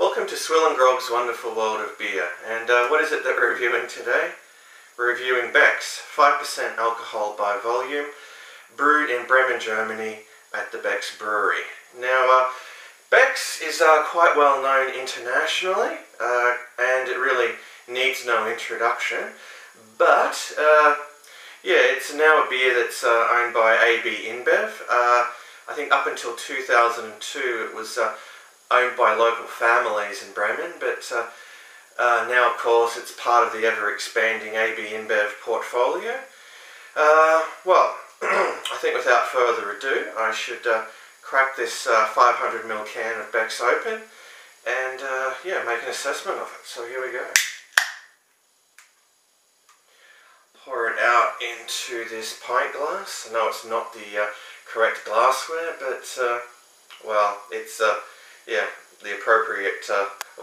Welcome to SwillinGrog's Wonderful World of Beer. And what is it that we're reviewing today? We're reviewing Beck's 5% alcohol by volume, brewed in Bremen, Germany at the Beck's brewery. Now, Beck's is quite well known internationally, and it really needs no introduction. But, yeah, it's now a beer that's owned by AB InBev. I think up until 2002 it was owned by local families in Bremen, but now of course it's part of the ever-expanding AB InBev portfolio. Well, I think without further ado I should crack this 500ml can of Beck's open and yeah, make an assessment of it. So here we go. Pour it out into this pint glass. I know it's not the correct glassware, but well, it's yeah, the appropriate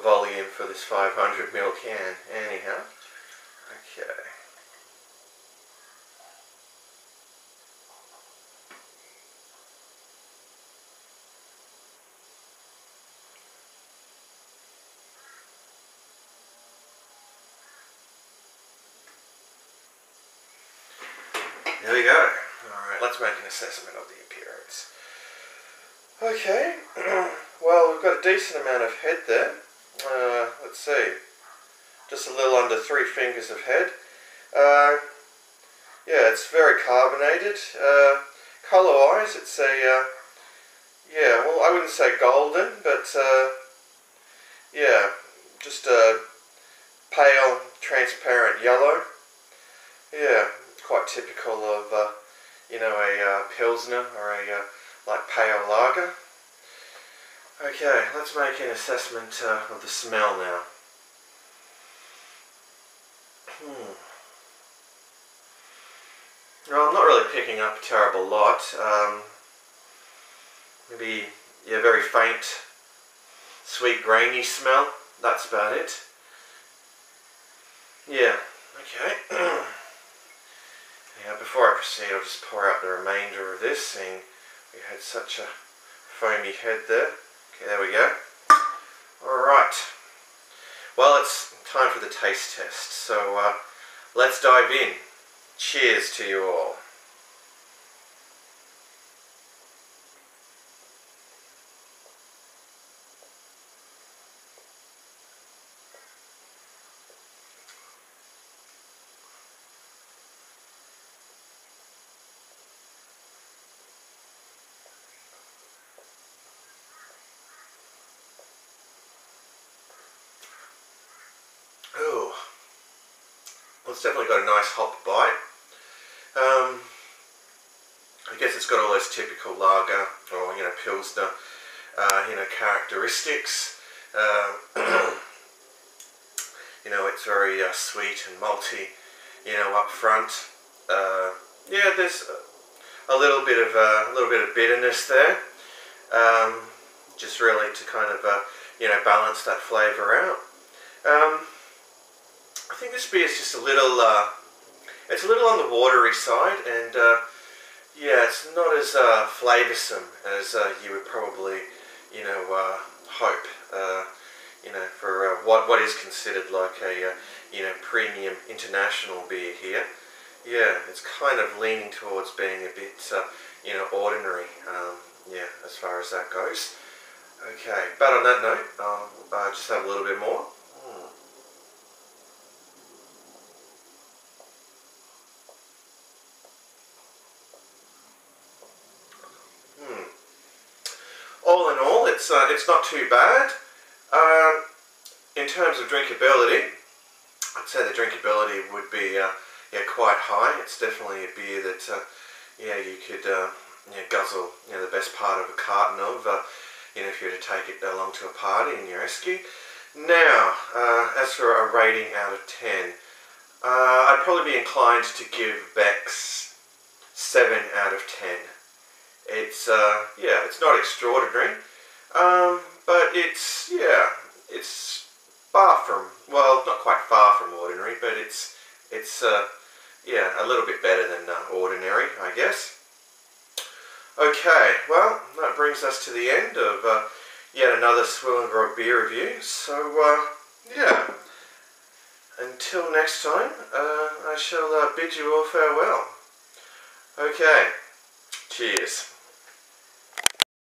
volume for this 500ml can anyhow. Okay. There we go. Alright, let's make an assessment of the appearance. Okay, well, we've got a decent amount of head there. Let's see, just a little under 3 fingers of head. Yeah, it's very carbonated. Colour-wise, it's a, yeah, well, I wouldn't say golden, but yeah, just a pale, transparent yellow. Yeah, quite typical of, you know, a Pilsner or a like pale lager. Okay, let's make an assessment of the smell now. Well, I'm not really picking up a terrible lot. Maybe, yeah, very faint, sweet, grainy smell. That's about it. Yeah, okay. Yeah, before I proceed, I'll just pour out the remainder of this, seeing we had such a foamy head there. Okay, there we go. Alright. Well, it's time for the taste test, so let's dive in. Cheers to you all. Oh, well, it's definitely got a nice hop bite. I guess it's got all those typical lager or, you know, Pilsner, you know, characteristics. You know, it's very sweet and malty, you know, up front. Yeah, there's a little bit of bitterness there, just really to kind of you know, balance that flavour out. I think this beer is just a little, it's a little on the watery side, and yeah, it's not as flavoursome as you would probably, you know, hope, you know, for what is considered like a, you know, premium international beer here. Yeah, it's kind of leaning towards being a bit, you know, ordinary, yeah, as far as that goes. Okay, but on that note, I'll just have a little bit more. All in all, it's not too bad. In terms of drinkability, I'd say the drinkability would be yeah, quite high. It's definitely a beer that yeah, you could yeah, guzzle, you know, the best part of a carton of, you know, if you were to take it along to a party in your esky. Now, as for a rating out of 10, I'd probably be inclined to give Beck's 7 out of 10. It's yeah, it's not extraordinary, but it's, yeah, it's far from, well, not quite far from ordinary, but it's yeah, a little bit better than ordinary, I guess. Okay, well, that brings us to the end of yet another SwillinGrog beer review. So yeah, until next time, I shall bid you all farewell. Okay, cheers.